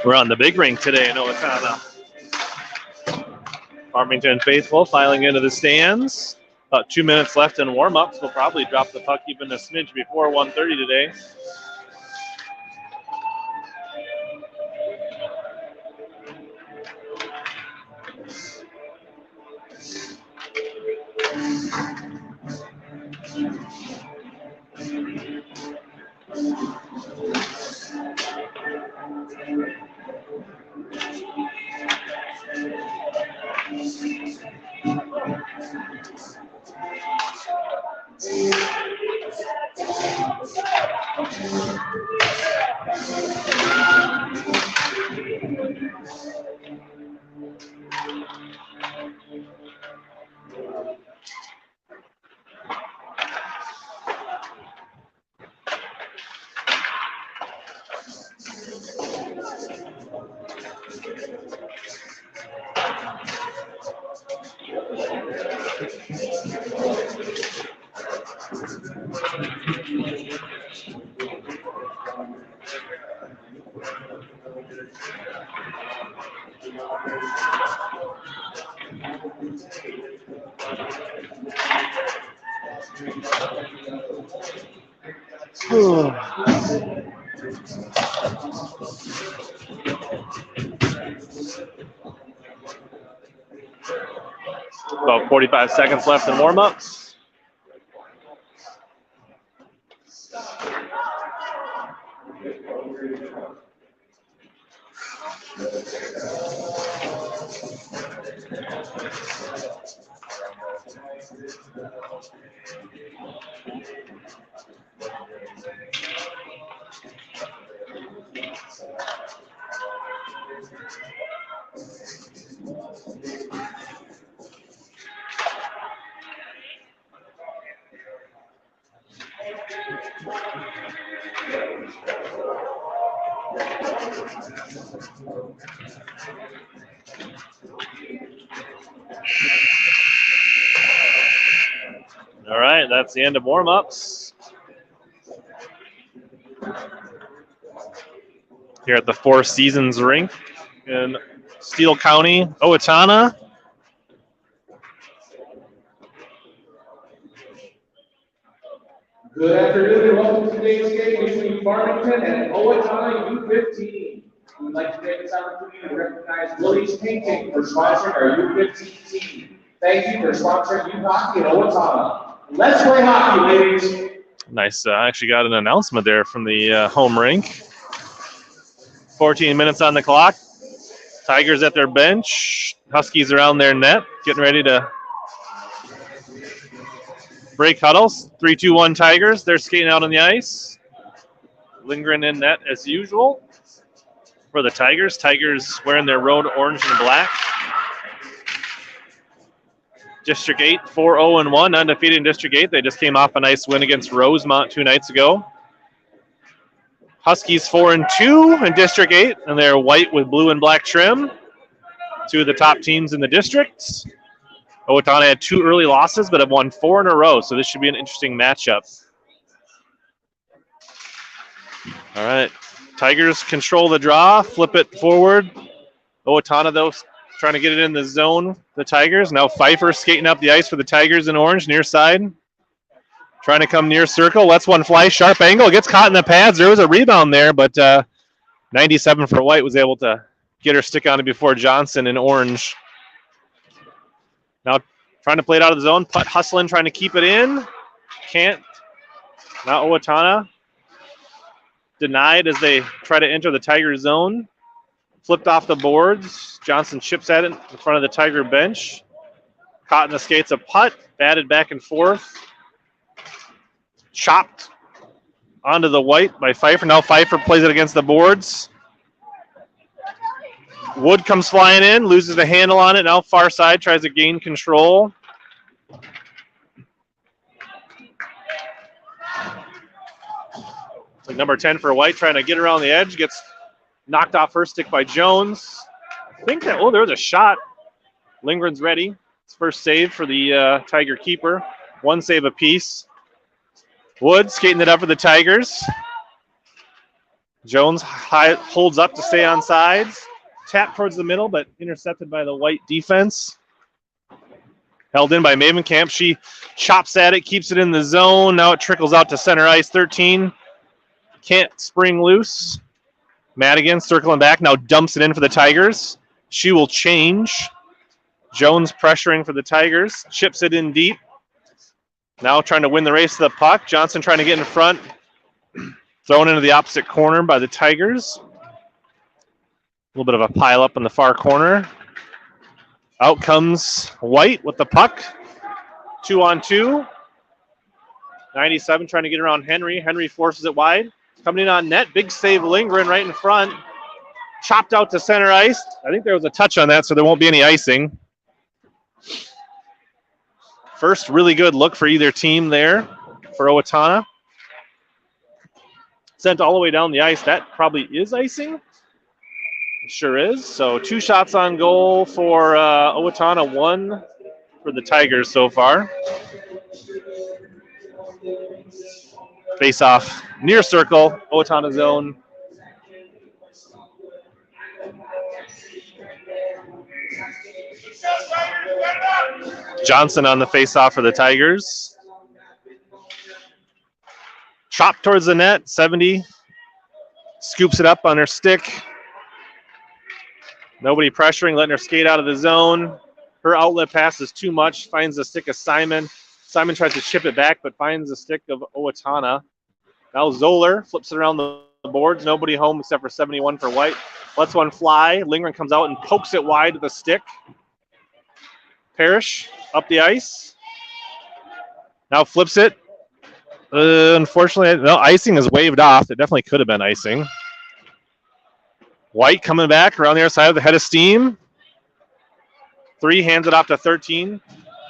We're on the big rink today in Owatonna. Farmington faithful filing into the stands. About 2 minutes left in warm-ups. We'll probably drop the puck even a smidge before 1:30 today. About 45 seconds left in warm-ups. All right, that's the end of warm-ups. Here at the Four Seasons rink in Steele County, Owatonna. Good afternoon and welcome to today's game between Farmington and Owatonna U15. We'd like to take this opportunity to recognize Willie's Painting for sponsoring our U15 team. Thank you for sponsoring U-Hockey in Owatonna. Let's play hockey, ladies. Nice. I actually got an announcement there from the home rink. 14 minutes on the clock. Tigers at their bench. Huskies around their net, getting ready to break huddles. 3-2-1 Tigers. They're skating out on the ice. Lindgren in net as usual for the Tigers. Tigers wearing their road orange and black. District 8, 4-0-1, undefeated in District 8. They just came off a nice win against Rosemont 2 nights ago. Huskies 4-2 in District 8, and they're white with blue and black trim. Two of the top teams in the district. Owatonna had 2 early losses, but have won 4 in a row, so this should be an interesting matchup. All right, Tigers control the draw, flip it forward. Owatonna, though, trying to get it in the zone, the Tigers. Now Pfeiffer skating up the ice for the Tigers in orange, near side. Trying to come near circle, lets one fly, sharp angle, gets caught in the pads. There was a rebound there, but 97 for White was able to get her stick on it before Johnson in orange. Now trying to play it out of the zone, putt hustling, trying to keep it in. Can't. Now Owatonna denied as they try to enter the Tiger zone. Flipped off the boards. Johnson chips at it in front of the Tiger bench. Caught in the skates, a putt. Batted back and forth. Chopped onto the white by Pfeiffer. Now Pfeiffer plays it against the boards. Wood comes flying in, loses the handle on it. Now far side, tries to gain control. Like number 10 for White, trying to get around the edge. Gets knocked off her stick by Jones. I think that, there was a shot. Lindgren's ready. It's first save for the Tiger keeper. 1 save apiece. Wood skating it up for the Tigers. Jones holds up to stay on sides. Tap towards the middle, but intercepted by the White defense. Held in by Mavenkamp. She chops at it, keeps it in the zone. Now it trickles out to center ice. 13 can't spring loose. Madigan circling back, now dumps it in for the Tigers. She will change. Jones pressuring for the Tigers. Chips it in deep. Now trying to win the race to the puck. Johnson trying to get in front. Thrown into the opposite corner by the Tigers. A little bit of a pile up in the far corner. Out comes White with the puck. 2-on-2. 97 trying to get around Henry. Henry forces it wide. Coming in on net. Big save Lindgren right in front. Chopped out to center ice. I think there was a touch on that, so there won't be any icing. First really good look for either team there for Owatonna. Sent all the way down the ice. That probably is icing. It sure is. So 2 shots on goal for Owatonna, 1 for the Tigers so far. Face off near circle, Owatonna zone. Johnson on the face off for the Tigers. Chop towards the net, 70. Scoops it up on her stick. Nobody pressuring, letting her skate out of the zone. Her outlet pass is too much, finds the stick of Simon. Simon tries to chip it back, but finds the stick of Owatonna. Now Zoller flips it around the boards. Nobody home except for 71 for White. Lets one fly. Lindgren comes out and pokes it wide to the stick. Parrish up the ice. Now flips it. Unfortunately, no, icing is waved off. It definitely could have been icing. White coming back around the other side of the head of steam. 3 hands it off to 13.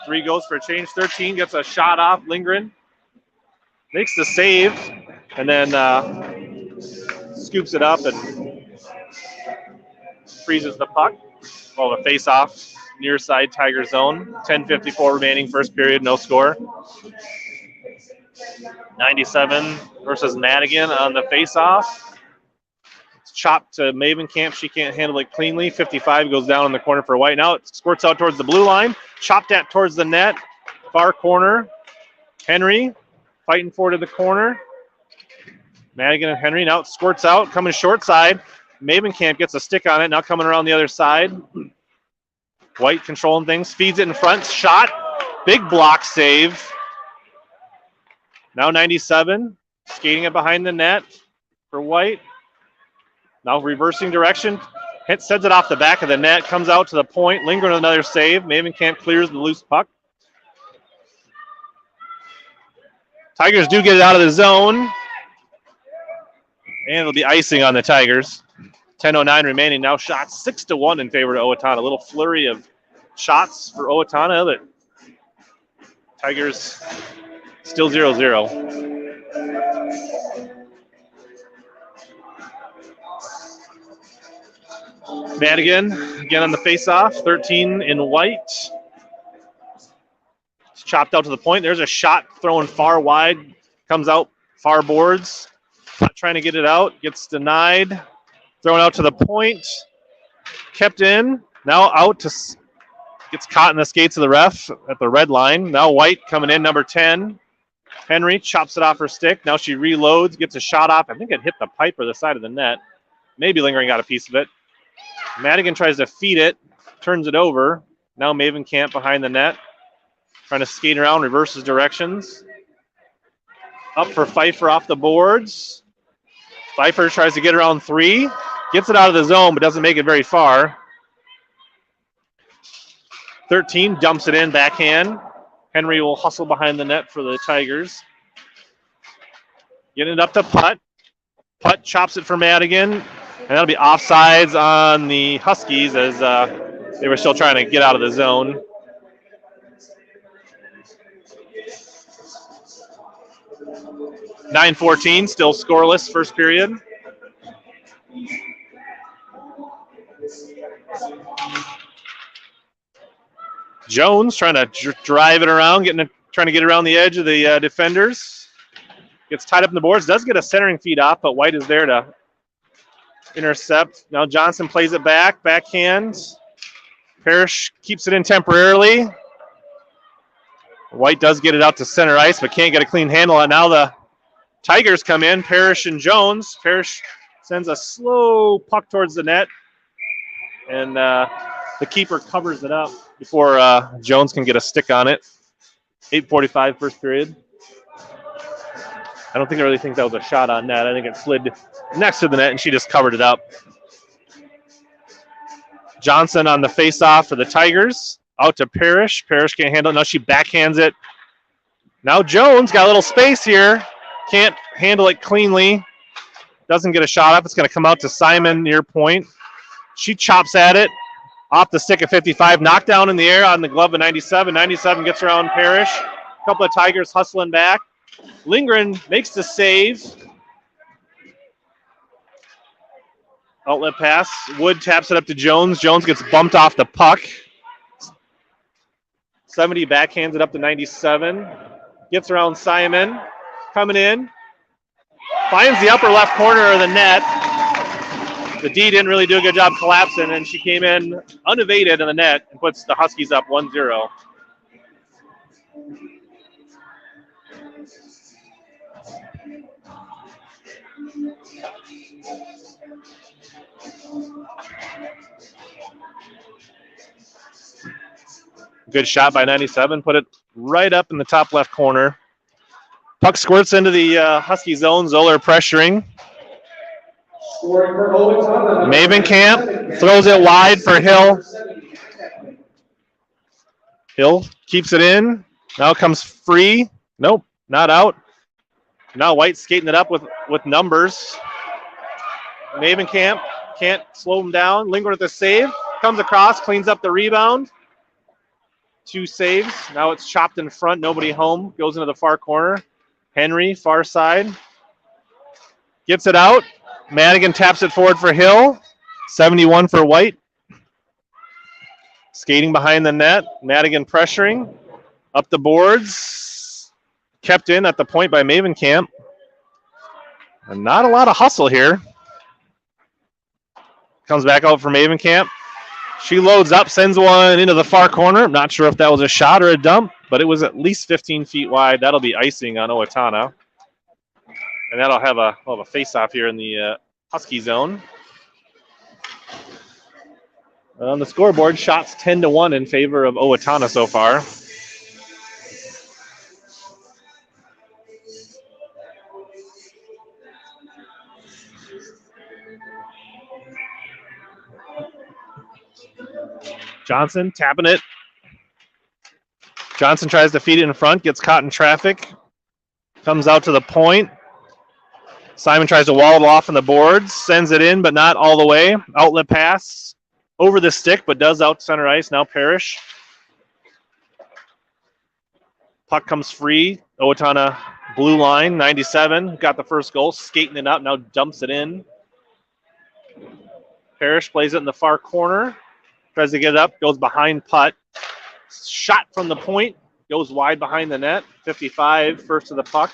3 goes for a change. 13 gets a shot off. Lindgren makes the save and then scoops it up and freezes the puck. Well, the face off near side Tiger zone. 10:54 remaining, first period, no score. 97 versus Madigan on the face off. It's chopped to Mavenkamp. She can't handle it cleanly. 55 goes down in the corner for White. Now it squirts out towards the blue line. Chopped at towards the net. Far corner. Henry fighting forward to the corner. Madigan and Henry. Now it squirts out. Coming short side. Mavenkamp gets a stick on it. Now coming around the other side. White controlling things. Feeds it in front. Shot. Big block save. Now 97. Skating it behind the net for White. Now reversing direction. Sends it off the back of the net. Comes out to the point. Lindgren another save. Mavenkamp clears the loose puck. Tigers do get it out of the zone. And it'll be icing on the Tigers. 10:09 remaining. Now shots 6-1 in favor of Owatonna. A little flurry of shots for Owatonna. But Tigers still 0-0. Madigan again on the face-off. 13 in White. It's chopped out to the point. There's a shot thrown far wide. Comes out far boards. Not trying to get it out. Gets denied. Thrown out to the point. Kept in. Now out to... Gets caught in the skates of the ref at the red line. Now White coming in, number 10. Henry chops it off her stick. Now she reloads, gets a shot off. I think it hit the pipe or the side of the net. Maybe Lindgren got a piece of it. Madigan tries to feed it, turns it over. Now Mavenkamp behind the net. Trying to skate around, reverses directions. Up for Pfeiffer off the boards. Pfeiffer tries to get around 3. Gets it out of the zone, but doesn't make it very far. 13 dumps it in, backhand. Henry will hustle behind the net for the Tigers. Getting it up to Putt. Putt chops it for Madigan. And that'll be offsides on the Huskies as they were still trying to get out of the zone. (9:14) still scoreless first period. Jones trying to drive it around, trying to get around the edge of the defenders. Gets tied up in the boards. Does get a centering feed off, but White is there to intercept. Now Johnson plays it back, backhand. Parrish keeps it in temporarily. White does get it out to center ice, but can't get a clean handle on it. Now the Tigers come in, Parrish and Jones. Parrish sends a slow puck towards the net, and the keeper covers it up before Jones can get a stick on it. 8:45 first period. I don't think I really think that was a shot on net. I think it slid next to the net, and she just covered it up. Johnson on the face-off for the Tigers. Out to Parrish. Parrish can't handle it. Now she backhands it. Now Jones got a little space here. Can't handle it cleanly. Doesn't get a shot up. It's going to come out to Simon near point. She chops at it. Off the stick of 55. Knocked down in the air on the glove of 97. 97 gets around Parrish. A couple of Tigers hustling back. Lindgren makes the save. Outlet pass. Wood taps it up to Jones. Jones gets bumped off the puck. 70 backhands it up to 97. Gets around Simon. Coming in. Finds the upper left corner of the net. The D didn't really do a good job collapsing, and she came in unevaded in the net and puts the Huskies up 1-0. Good shot by 97. Put it right up in the top left corner. Puck squirts into the Husky zone. Zoller pressuring. Mavenkamp throws it wide for Hill. Hill keeps it in. Now comes free. Nope, not out. Now White skating it up with numbers. Mavenkamp can't slow him down. Lindgren with the save. Comes across, cleans up the rebound. 2 saves. Now it's chopped in front. Nobody home. Goes into the far corner. Henry, far side. Gets it out. Madigan taps it forward for Hill. 71 for White. Skating behind the net. Madigan pressuring. Up the boards. Kept in at the point by Mavenkamp. And not a lot of hustle here. Comes back out for Mavenkamp. She loads up, sends one into the far corner. I'm not sure if that was a shot or a dump, but it was at least 15 feet wide. That'll be icing on Owatonna. And that'll have a face-off here in the Husky zone. On the scoreboard, shots 10-1 in favor of Owatonna so far. Johnson tapping it. Johnson tries to feed it in front, gets caught in traffic. Comes out to the point. Simon tries to wall it off on the boards, sends it in, but not all the way. Outlet pass over the stick, but does out center ice. Now Parrish. Puck comes free. Owatonna blue line, 97. Got the first goal, skating it up, now dumps it in. Parrish plays it in the far corner. Tries to get it up, goes behind putt. Shot from the point, goes wide behind the net. 55, first to the puck.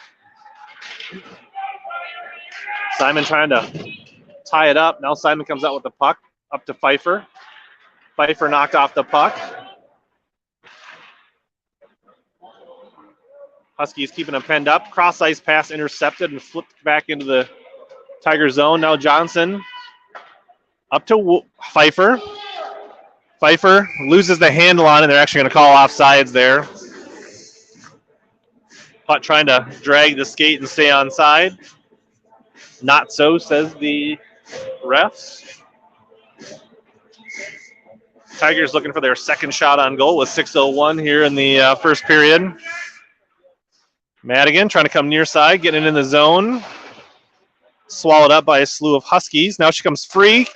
Simon trying to tie it up. Now Simon comes out with the puck, up to Pfeiffer. Pfeiffer knocked off the puck. Huskies keeping him penned up. Cross ice pass intercepted and flipped back into the Tiger zone. Now Johnson up to Pfeiffer. Pfeiffer loses the handle on it. They're actually going to call offsides there. Putt trying to drag the skate and stay on side. Not so, says the refs. Tigers looking for their second shot on goal with 6:01 here in the first period. Madigan trying to come near side, getting in the zone. Swallowed up by a slew of Huskies. Now she comes free.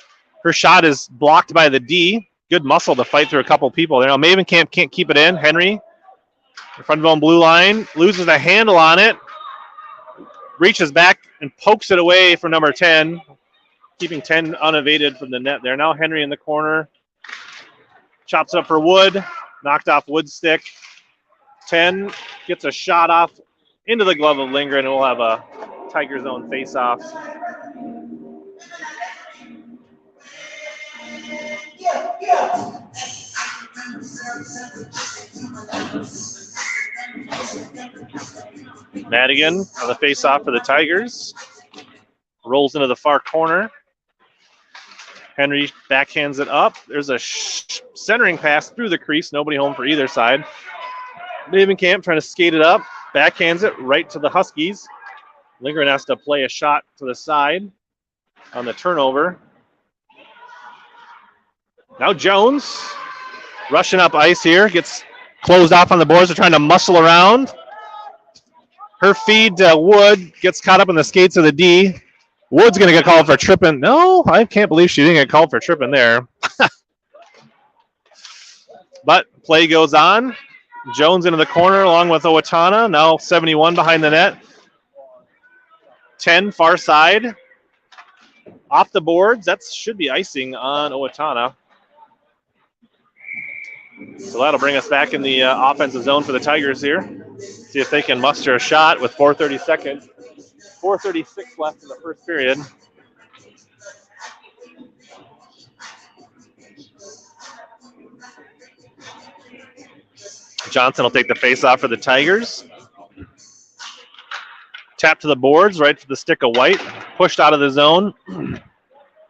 Her shot is blocked by the D. Good muscle to fight through a couple people there. Now Mavenkamp can't keep it in. Henry in front of his own blue line. Loses the handle on it. Reaches back and pokes it away from number 10. Keeping 10 unevaded from the net there. Now Henry in the corner. Chops up for Wood. Knocked off Wood's stick. 10 gets a shot off into the glove of Lindgren, and we'll have a Tiger zone face-off. Madigan on the face-off for the Tigers. Rolls into the far corner. Henry backhands it up. There's a centering pass through the crease. Nobody home for either side. Camp trying to skate it up. Backhands it right to the Huskies. Lindgren has to play a shot to the side on the turnover. Now Jones rushing up ice here. Gets closed off on the boards. They're trying to muscle around. Her feed to Wood. Gets caught up in the skates of the D. Wood's going to get called for tripping. No, I can't believe she didn't get called for tripping there. But play goes on. Jones into the corner along with Owatonna. Now 71 behind the net. 10 far side. Off the boards. That should be icing on Owatonna. So that'll bring us back in the offensive zone for the Tigers here. See if they can muster a shot with 4:30 seconds. 4:36 left in the first period. Johnson will take the face-off for the Tigers. Tap to the boards, right to the stick of White. Pushed out of the zone.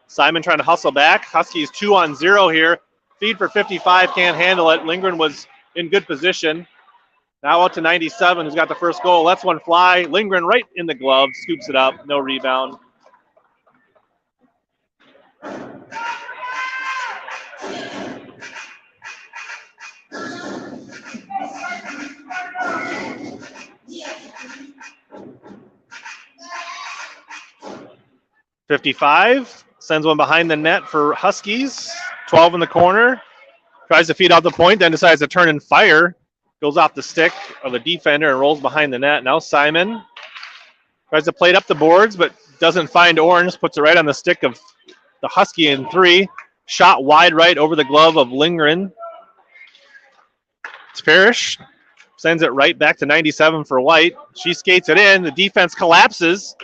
Simon trying to hustle back. Huskies 2-on-0 here. Feed for 55, can't handle it. Lindgren was in good position. Now out to 97, who's got the first goal. Lets one fly. Lindgren right in the glove, scoops it up. No rebound. .55 sends one behind the net for Huskies. 12 in the corner. Tries to feed out the point, then decides to turn and fire. Goes off the stick of the defender and rolls behind the net. Now Simon tries to play it up the boards, but doesn't find Orange. Puts it right on the stick of the Husky in 3. Shot wide right over the glove of Lindgren. It's Parrish. Sends it right back to 97 for White. She skates it in. The defense collapses.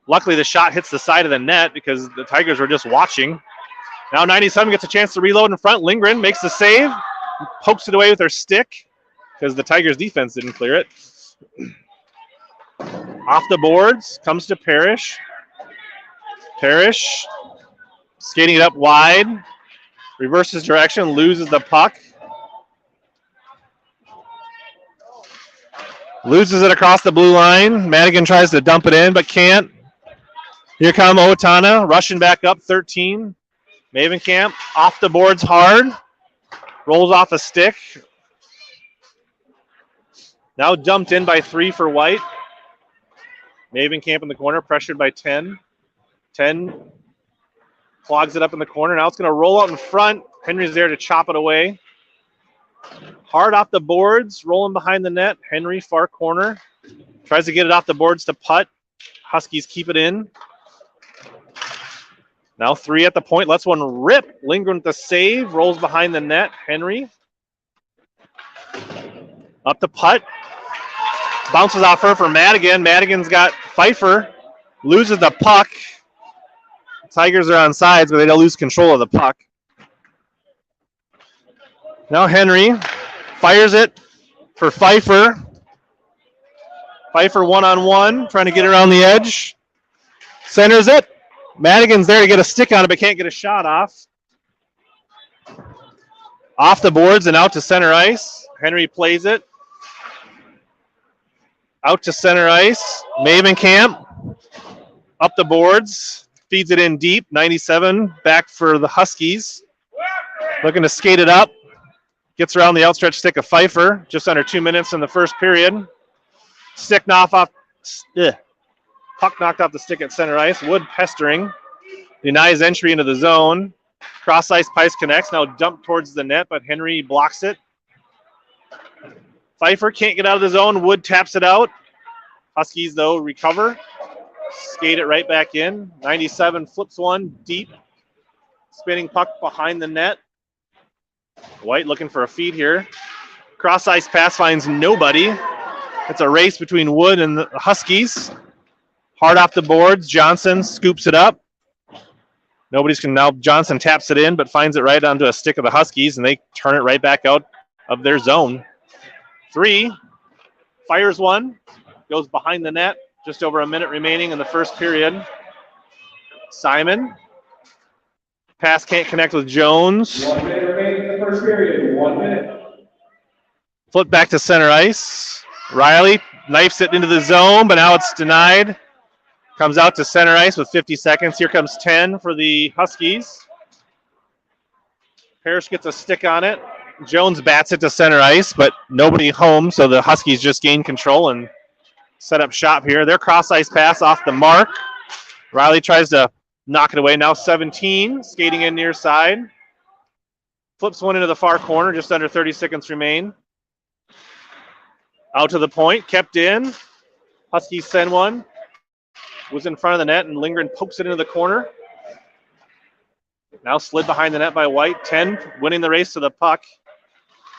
Luckily, the shot hits the side of the net because the Tigers were just watching. Now 97 gets a chance to reload in front. Lindgren makes the save. Pokes it away with her stick because the Tigers defense didn't clear it. Off the boards, comes to Parrish. Parrish skating it up wide. Reverses direction, loses the puck. Loses it across the blue line. Madigan tries to dump it in, but can't. Here come Owatonna, rushing back up, 13. Mavenkamp off the boards hard. Rolls off a stick. Now dumped in by 3 for White. Mavenkamp in the corner, pressured by 10. 10 clogs it up in the corner. Now it's going to roll out in front. Henry's there to chop it away. Hard off the boards, rolling behind the net. Henry, far corner. Tries to get it off the boards to putt. Huskies keep it in. Now 3 at the point, lets one rip. Lindgren with the save, rolls behind the net. Henry. Up the putt. Bounces off her for Madigan. Madigan's got Pfeiffer. Loses the puck. Tigers are on sides, but they don't lose control of the puck. Now Henry fires it for Pfeiffer. Pfeiffer one-on-one, trying to get around the edge. Centers it. Madigan's there to get a stick on it, but can't get a shot off. Off the boards and out to center ice. Henry plays it. Out to center ice. Mavenkamp. Up the boards. Feeds it in deep. 97 back for the Huskies. Looking to skate it up. Gets around the outstretched stick of Pfeiffer. Just under 2 minutes in the first period. Stick knocked off. Puck knocked off the stick at center ice. Wood pestering. Denies entry into the zone. Cross ice Pice connects. Now dumped towards the net, but Henry blocks it. Pfeiffer can't get out of the zone. Wood taps it out. Huskies, though, recover. Skate it right back in. 97 flips one deep. Spinning puck behind the net. White looking for a feed here. Cross ice pass finds nobody. It's a race between Wood and the Huskies. Hard off the boards. Johnson scoops it up. Nobody's can now. Johnson taps it in, but finds it right onto a stick of the Huskies, and they turn it right back out of their zone. 3, fires one, goes behind the net. Just over a minute remaining in the first period. Simon. Pass can't connect with Jones. 1 minute remaining in the first period. 1 minute. Flip back to center ice. Riley knifes it into the zone, but now it's denied. Comes out to center ice with 50 seconds. Here comes 10 for the Huskies. Parrish gets a stick on it. Jones bats it to center ice, but nobody home, so the Huskies just gain control and set up shop here. Their cross ice pass off the mark. Riley tries to knock it away. Now 17, skating in near side. Flips one into the far corner, just under 30 seconds remain. Out to the point, kept in. Huskies send one. Was in front of the net, and Lindgren pokes it into the corner. Now slid behind the net by White. 10, winning the race to the puck.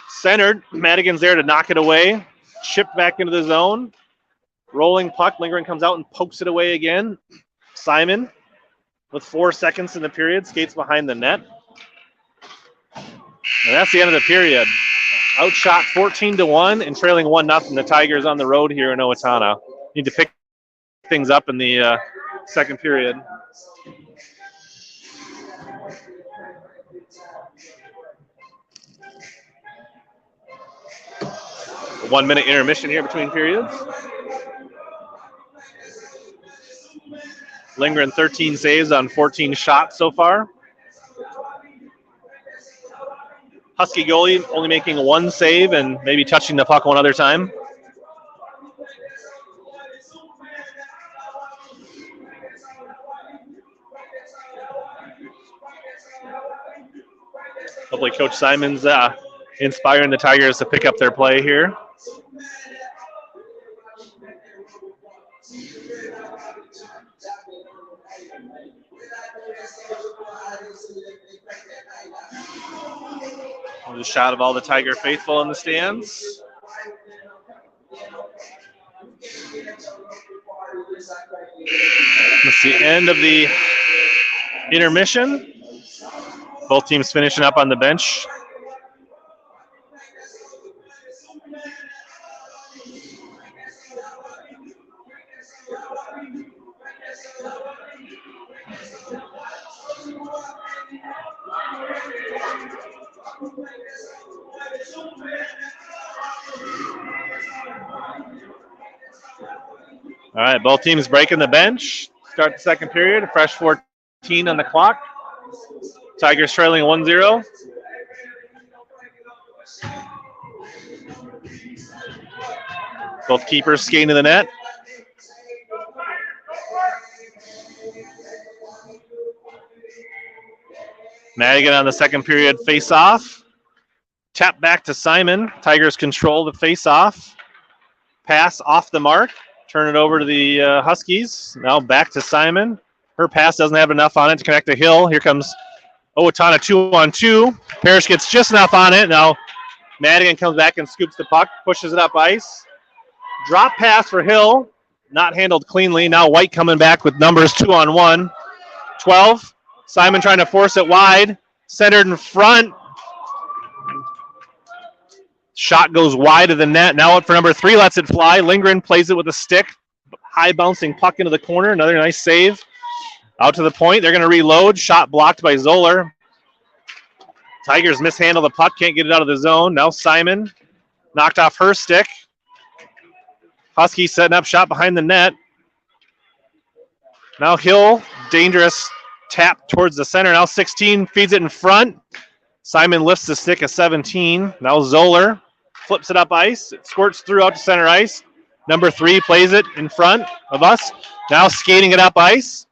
Centered. Madigan's there to knock it away. Chipped back into the zone. Rolling puck. Lindgren comes out and pokes it away again. Simon, with 4 seconds in the period, skates behind the net. And that's the end of the period. Outshot 14-1 and trailing 1-0. The Tigers on the road here in Owatonna. Need to pick things up in the second period. A 1 minute intermission here between periods. Lindgren 13 saves on 14 shots so far. Husky goalie only making 1 save and maybe touching the puck one other time. Hopefully Coach Simon's inspiring the Tigers to pick up their play here. There's a shot of all the Tiger faithful in the stands. That's the end of the intermission. Both teams finishing up on the bench. All right, both teams breaking the bench. Start the second period, a fresh 14 on the clock. Tigers trailing 1-0. Both keepers skating to the net. Madigan on the second period face-off. Tap back to Simon. Tigers control the face-off. Pass off the mark. Turn it over to the Huskies. Now back to Simon. Her pass doesn't have enough on it to connect to Hill. Here comes Owatonna 2-on-2. Parrish gets just enough on it. Now Madigan comes back and scoops the puck, pushes it up ice. Drop pass for Hill. Not handled cleanly. Now White coming back with numbers 2-on-1. 12. Simon trying to force it wide. Centered in front. Shot goes wide of the net. Now out for number 3. Lets it fly. Lindgren plays it with a stick. High bouncing puck into the corner. Another nice save. Out to the point. They're going to reload. Shot blocked by Zoller. Tigers mishandle the puck. Can't get it out of the zone. Now Simon knocked off her stick. Husky setting up shot behind the net. Now Hill. Dangerous tap towards the center. Now 16 feeds it in front. Simon lifts the stick of 17. Now Zoller flips it up ice. It squirts through out to center ice. Number 3 plays it in front of us. Now skating it up ice.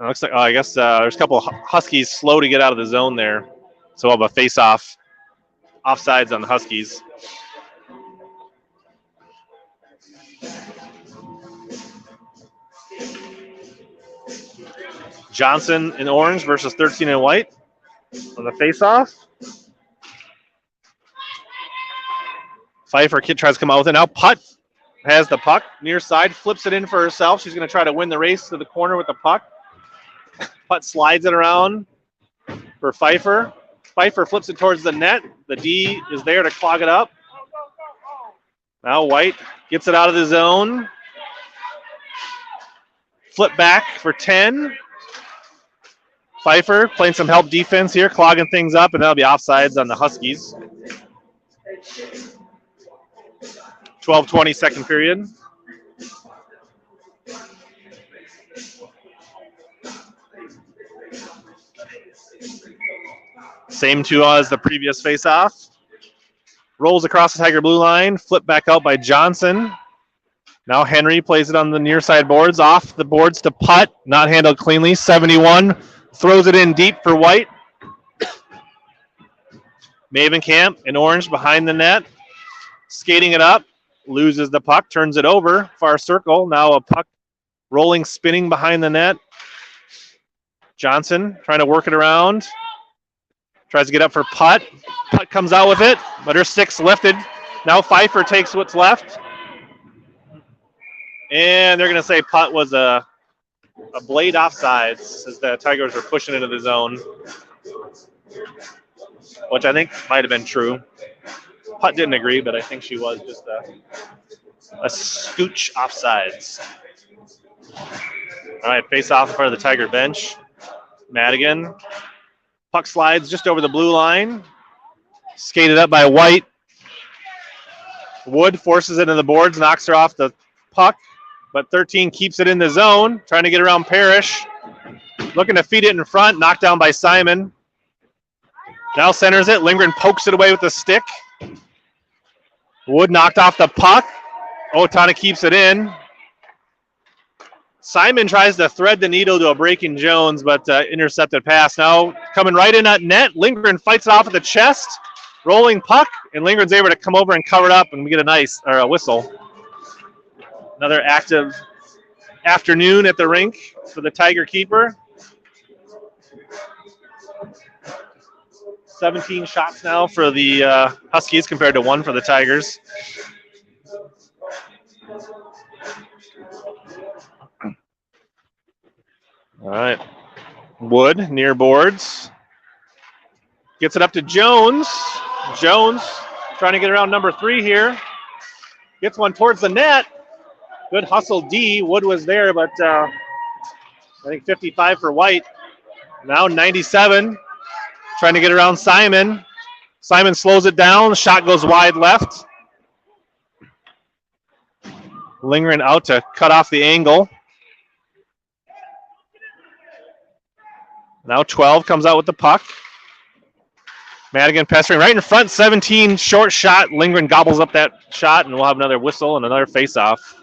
It looks like, I guess there's a couple of Huskies slow to get out of the zone there. So we'll have a face-off. Offsides on the Huskies. Johnson in orange versus 13 in white on the face-off. Pfeiffer kid tries to come out with it. Now Putt has the puck near side, flips it in for herself. She's going to try to win the race to the corner with the puck. Putt slides it around for Pfeiffer. Pfeiffer flips it towards the net. The D is there to clog it up. Now White gets it out of the zone. Flip back for 10. Pfeiffer playing some help defense here, clogging things up, and that'll be offsides on the Huskies. 12:20 second period. Same two as the previous face-off. Rolls across the Tiger blue line, flip back out by Johnson. Now Henry plays it on the near side boards, off the boards to putt, not handled cleanly. 71, throws it in deep for White. Mavenkamp in orange behind the net, skating it up, loses the puck, turns it over, far circle. Now a puck rolling, spinning behind the net. Johnson trying to work it around. Tries to get up for putt. Putt comes out with it, but her stick's lifted. Now Pfeiffer takes what's left. And they're going to say putt was a blade offsides as the Tigers are pushing into the zone, which I think might have been true. Putt didn't agree, but I think she was just a scooch offsides. All right, face off in front of the Tiger bench. Madigan. Puck slides just over the blue line. Skated up by White. Wood forces it into the boards, knocks her off the puck, but 13 keeps it in the zone, trying to get around Parrish. Looking to feed it in front, knocked down by Simon. Now centers it. Lindgren pokes it away with the stick. Wood knocked off the puck. Owatonna keeps it in. Simon tries to thread the needle to a breaking Jones, but intercepted pass. Now coming right in at net. Lindgren fights it off at the chest. Rolling puck, and Lindgren's able to come over and cover it up, and we get a whistle. Another active afternoon at the rink for the Tiger keeper. 17 shots now for the Huskies compared to 1 for the Tigers. All right. Wood near boards. Gets it up to Jones. Jones trying to get around number 3 here. Gets one towards the net. Good hustle D. Wood was there, but I think 55 for White. Now 97. Trying to get around Simon. Simon slows it down. The shot goes wide left. Lindgren out to cut off the angle. Now 12 comes out with the puck. Madigan pestering right in front. 17 short shot. Lindgren gobbles up that shot, and we'll have another whistle and another face-off.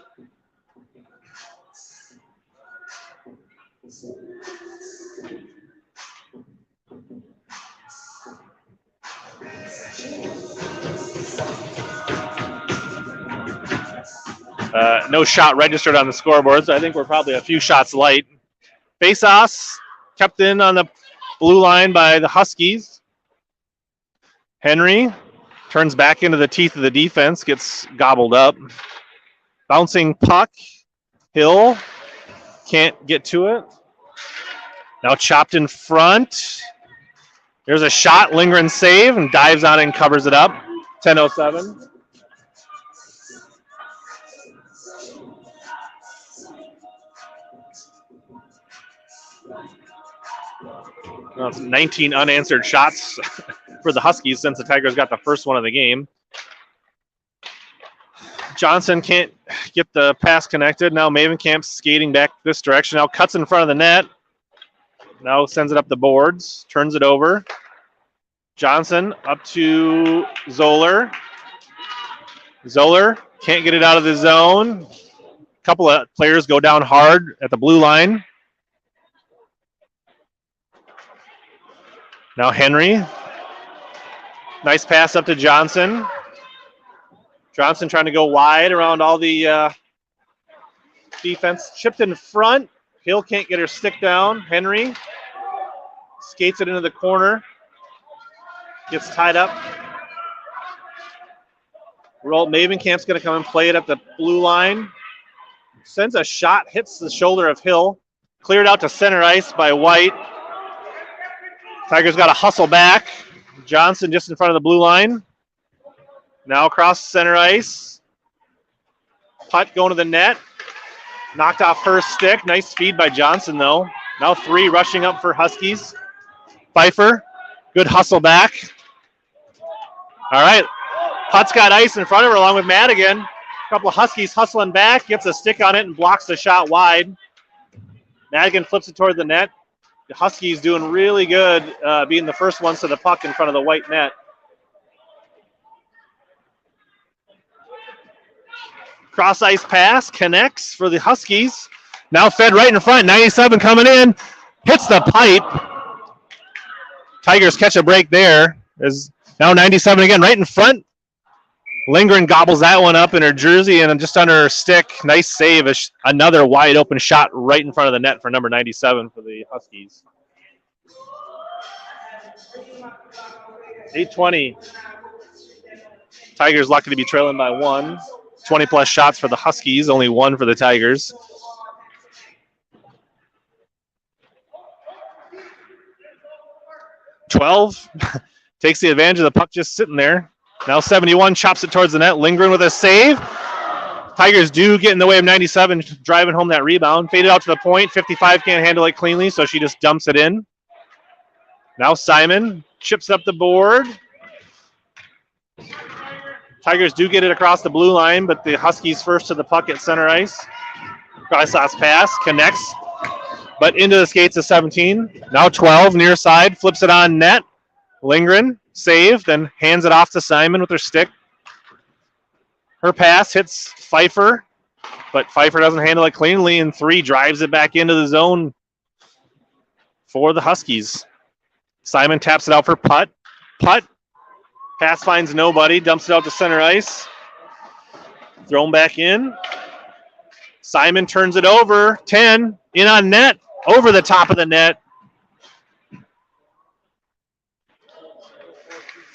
No shot registered on the scoreboard, so I think we're probably a few shots light. Face-offs kept in on the blue line by the Huskies. Henry turns back into the teeth of the defense, gets gobbled up. Bouncing puck. Hill can't get to it. Now chopped in front. There's a shot. Lindgren save and dives on it and covers it up. 10:07. Well, it's 19 unanswered shots for the Huskies since the Tigers got the first one of the game. Johnson can't get the pass connected. Now Mavenkamp skating back this direction. Now cuts in front of the net. Now sends it up the boards. Turns it over. Johnson up to Zoller. Zoller can't get it out of the zone. A couple of players go down hard at the blue line. Now Henry. Nice pass up to Johnson. Johnson trying to go wide around all the defense. Chipped in front. Hill can't get her stick down. Henry skates it into the corner. Gets tied up. Mavenkamp's going to come and play it at the blue line. Sends a shot, hits the shoulder of Hill. Cleared out to center ice by White. Tigers got to hustle back. Johnson just in front of the blue line. Now across center ice. Putt going to the net. Knocked off her stick. Nice feed by Johnson, though. Now 3 rushing up for Huskies. Pfeiffer, good hustle back. All right, Putt's got ice in front of her along with Madigan. A couple of Huskies hustling back, gets a stick on it and blocks the shot wide. Madigan flips it toward the net. The Huskies doing really good being the first ones to the puck in front of the white net. Cross ice pass connects for the Huskies. Now fed right in front. 97 coming in. Hits the pipe. Tigers catch a break there. Is now 97 again right in front. Lindgren gobbles that one up in her jersey and just under her stick. Nice save. Another wide open shot right in front of the net for number 97 for the Huskies. 8:20. Tigers lucky to be trailing by 1. 20-plus shots for the Huskies, only 1 for the Tigers. Twelve takes the advantage of the puck just sitting there. Now 71 chops it towards the net. Lindgren with a save. Tigers do get in the way of 97 driving home that rebound. Faded out to the point. 55 can't handle it cleanly, so she just dumps it in. Now Simon chips up the board. Tigers do get it across the blue line, but the Huskies first to the puck at center ice. Cross pass connects, but into the skates of 17. Now 12 near side, flips it on net. Lindgren save, then hands it off to Simon with her stick. Her pass hits Pfeiffer, but Pfeiffer doesn't handle it cleanly, and 3 drives it back into the zone for the Huskies. Simon taps it out for Putt. Putt. Pass finds nobody, dumps it out to center ice. Thrown back in. Simon turns it over. 10, in on net, over the top of the net.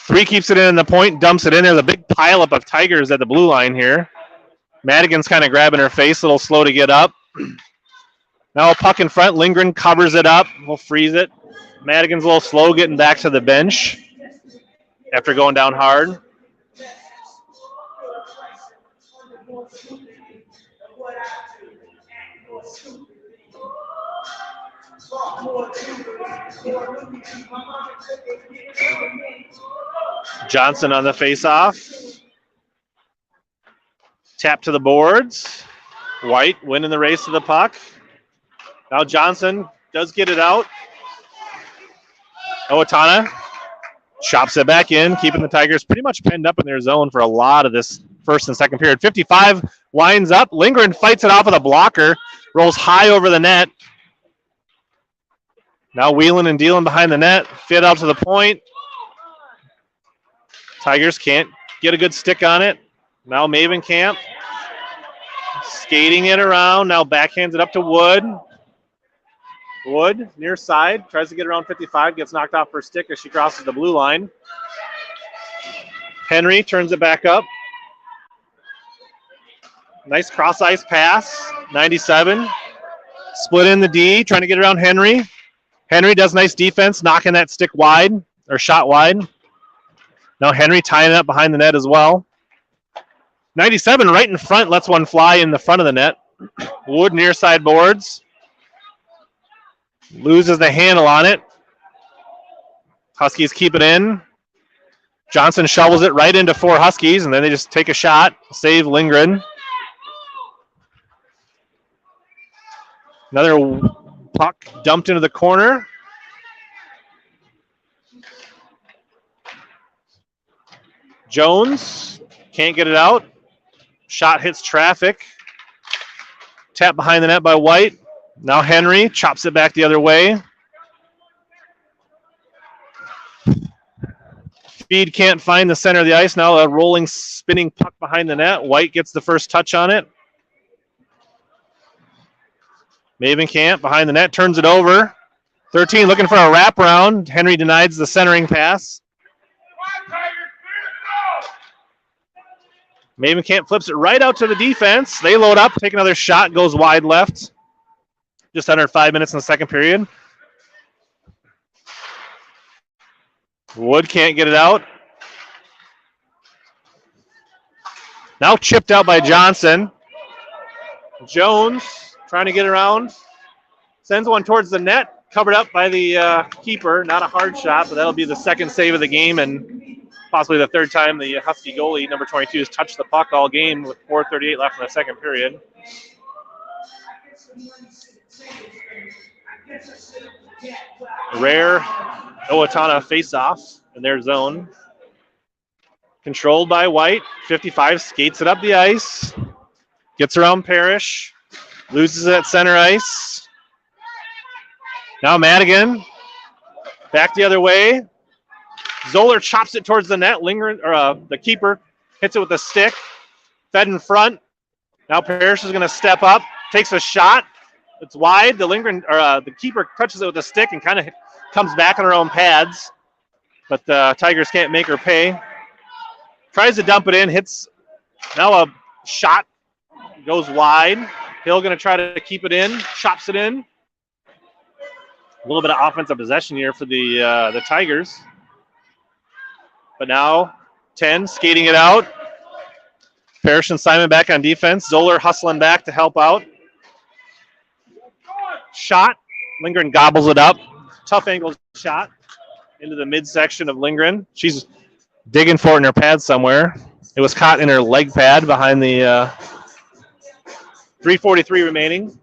3 keeps it in the point, dumps it in. There's a big pileup of Tigers at the blue line here. Madigan's kind of grabbing her face, a little slow to get up. Now a puck in front. Lindgren covers it up. We'll freeze it. Madigan's a little slow getting back to the bench after going down hard. Johnson on the face-off. Tap to the boards. White winning the race to the puck. Now Johnson does get it out. Owatonna chops it back in, keeping the Tigers pretty much pinned up in their zone for a lot of this first and second period. 55 winds up. Lindgren fights it off with a blocker. Rolls high over the net. Now wheeling and dealing behind the net. Fit out to the point. Tigers can't get a good stick on it. Now Mavenkamp skating it around. Now backhands it up to Wood. Wood, near side, tries to get around 55, gets knocked off her stick as she crosses the blue line. Henry turns it back up. Nice cross-ice pass, 97. Split in the D, trying to get around Henry. Henry does nice defense, knocking that stick wide, or shot wide. Now Henry tying it up behind the net as well. 97 right in front, lets one fly in the front of the net. Wood near side boards. Loses the handle on it. Huskies keep it in. Johnson shovels it right into 4 Huskies, and then they just take a shot. Save Lindgren. Another puck dumped into the corner. Jones can't get it out. Shot hits traffic. Tap behind the net by White. Now Henry chops it back the other way. Speed can't find the center of the ice. Now a rolling, spinning puck behind the net. White gets the first touch on it. Mavenkamp behind the net, turns it over. 13 looking for a wraparound. Henry denies the centering pass. Mavenkamp flips it right out to the defense. They load up, take another shot, goes wide left. Just under 5 minutes in the second period. Wood can't get it out. Now chipped out by Johnson. Jones trying to get around. Sends one towards the net. Covered up by the keeper. Not a hard shot, but that'll be the second save of the game and possibly the third time the Husky goalie, number 22, has touched the puck all game with 4:38 left in the second period. Rare Owatonna face-off in their zone. Controlled by White. 55 skates it up the ice. Gets around Parrish. Loses it at center ice. Now Madigan. Back the other way. Zoller chops it towards the net. Lingering, or the keeper hits it with a stick. Fed in front. Now Parrish is going to step up. Takes a shot. It's wide. The keeper touches it with a stick and kind of comes back on her own pads. But the Tigers can't make her pay. Tries to dump it in. Hits. Now a shot goes wide. Hill going to try to keep it in. Chops it in. A little bit of offensive possession here for the Tigers. But now 10 skating it out. Parrish and Simon back on defense. Zoller hustling back to help out. Shot. Lindgren gobbles it up. Tough angle shot into the midsection of Lindgren. She's digging for it in her pad somewhere. It was caught in her leg pad behind the 3:43 remaining.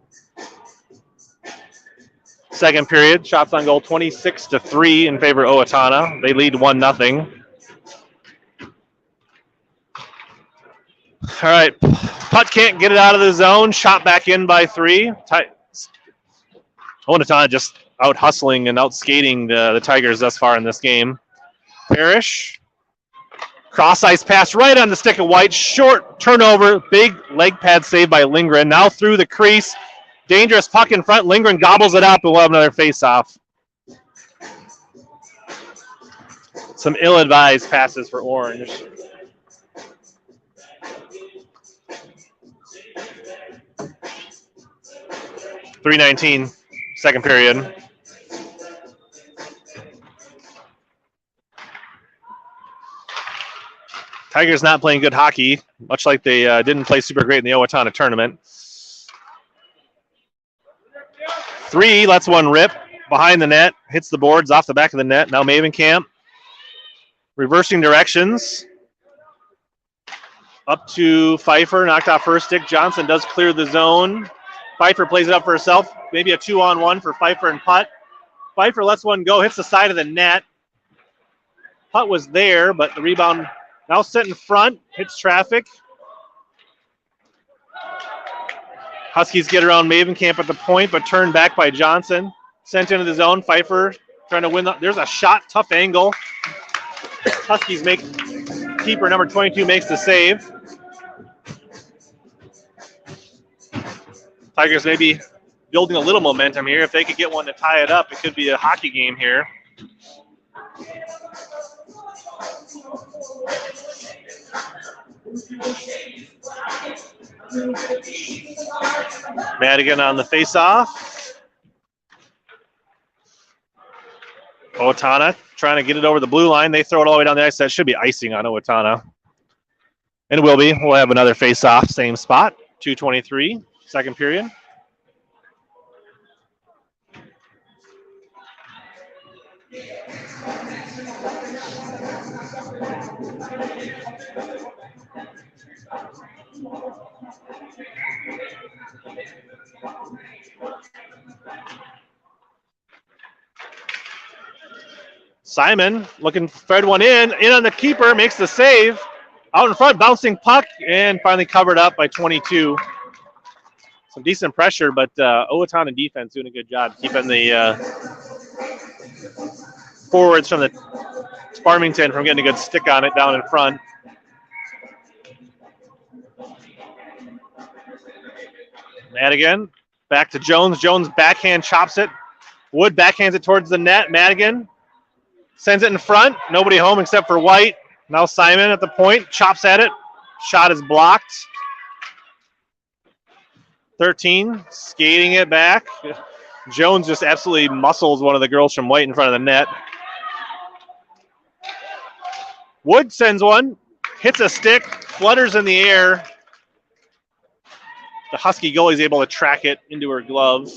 Second period. Shots on goal 26-3 in favor of Owatonna. They lead 1-0. All right. Putt can't get it out of the zone. Shot back in by 3. Owatonna just out hustling and out skating the Tigers thus far in this game. Parrish. Cross ice pass right on the stick of White. Short turnover. Big leg pad save by Lindgren. Now through the crease. Dangerous puck in front. Lindgren gobbles it up and we'll have another face-off. Some ill-advised passes for Orange. .319, second period. Tigers not playing good hockey, much like they didn't play super great in the Owatonna tournament. 3 lets one rip behind the net, hits the boards off the back of the net. Now Mavenkamp reversing directions. Up to Pfeiffer, knocked off first stick. Johnson does clear the zone. Pfeiffer plays it up for herself. Maybe a 2-on-1 for Pfeiffer and Putt. Pfeiffer lets one go, hits the side of the net. Putt was there, but the rebound now set in front, hits traffic. Huskies get around Mavenkamp at the point, but turned back by Johnson. Sent into the zone. Pfeiffer trying to win. There's a shot, tough angle. Huskies make, keeper number 22 makes the save. Tigers maybe building a little momentum here. If they could get one to tie it up, it could be a hockey game here. Madigan on the face-off. Owatonna trying to get it over the blue line. They throw it all the way down the ice. That should be icing on Owatonna. And it will be. We'll have another face-off, same spot. 2:23, second period. Simon looking, fed one in on the keeper, makes the save. Out in front, bouncing puck, and finally covered up by 22. Some decent pressure, but Owatonna defense doing a good job keeping the forwards from the Farmington from getting a good stick on it down in front. Madigan, back to Jones. Jones backhand chops it. Wood backhands it towards the net. Madigan sends it in front. Nobody home except for White. Now Simon at the point, chops at it. Shot is blocked. 13, skating it back. Jones just absolutely muscles one of the girls from White in front of the net. Wood sends one, hits a stick, flutters in the air. The Husky goalie is able to track it into her glove.